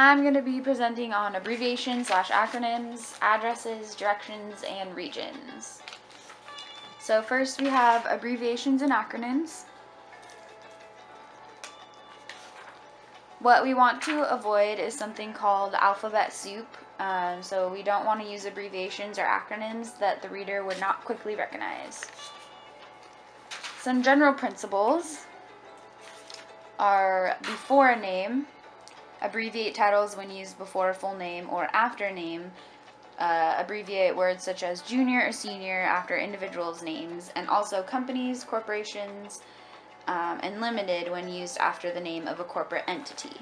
I'm going to be presenting on abbreviations / acronyms, addresses, directions, and regions. So first we have abbreviations and acronyms. What we want to avoid is something called alphabet soup. So we don't want to use abbreviations or acronyms that the reader would not quickly recognize. Some general principles are before a name, abbreviate titles when used before a full name or after a name. Abbreviate words such as junior or senior after individuals' names, and also companies, corporations, and limited when used after the name of a corporate entity.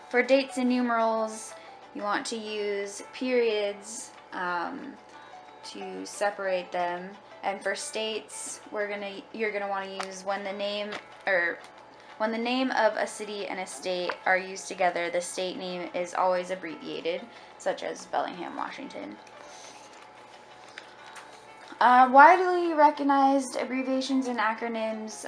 For dates and numerals, you want to use periods to separate them. And for states, you're gonna want to use when the name of a city and a state are used together, the state name is always abbreviated, such as Bellingham, Washington. Widely recognized abbreviations and acronyms,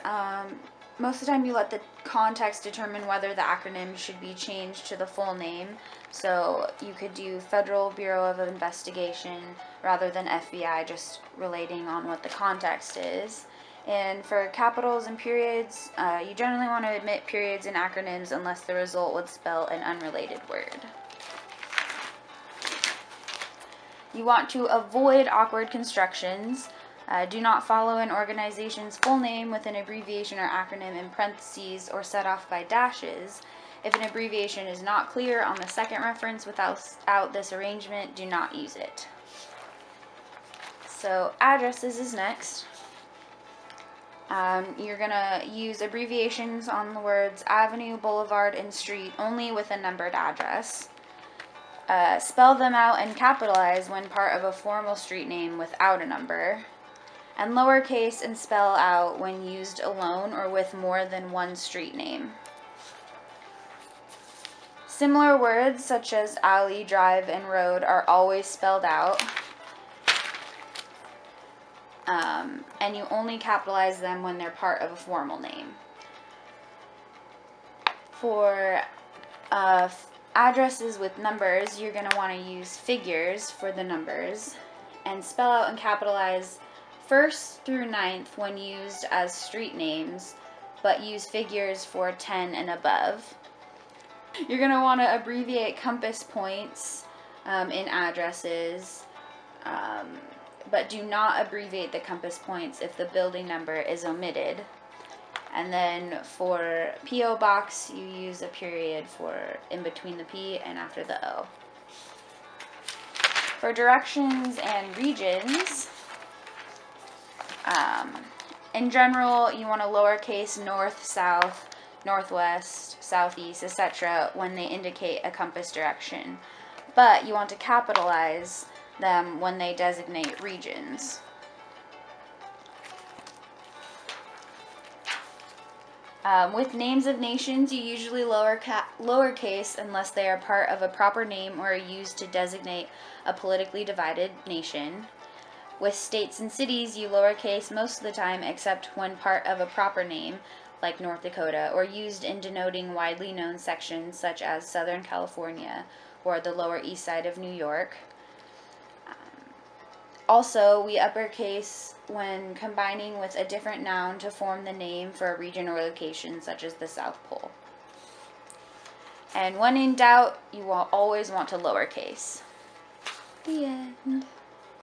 most of the time you let the context determine whether the acronym should be changed to the full name. So you could do Federal Bureau of Investigation rather than FBI, just relating on what the context is. And for capitals and periods, you generally want to omit periods and acronyms unless the result would spell an unrelated word. You want to avoid awkward constructions. Do not follow an organization's full name with an abbreviation or acronym in parentheses or set off by dashes. If an abbreviation is not clear on the second reference without this arrangement, do not use it. So addresses is next. You're going to use abbreviations on the words avenue, boulevard, and street only with a numbered address. Spell them out and capitalize when part of a formal street name without a number. And lowercase and spell out when used alone or with more than one street name. Similar words such as alley, drive, and road are always spelled out. And you only capitalize them when they're part of a formal name. For addresses with numbers, you're going to want to use figures for the numbers and spell out and capitalize 1st through 9th when used as street names, but use figures for 10 and above. You're going to want to abbreviate compass points in addresses, but do not abbreviate the compass points if the building number is omitted. And then for P.O. Box, you use a period for in between the P and after the O. For directions and regions, in general, you want to lowercase north, south, northwest, southeast, etc. when they indicate a compass direction. But you want to capitalize them when they designate regions. With names of nations, you usually lowercase unless they are part of a proper name or are used to designate a politically divided nation. With states and cities, you lowercase most of the time except when part of a proper name, like North Dakota, or used in denoting widely known sections such as Southern California or the Lower East Side of New York. Also, we uppercase when combining with a different noun to form the name for a region or location, such as the South Pole. And when in doubt, you will always want to lowercase. The end.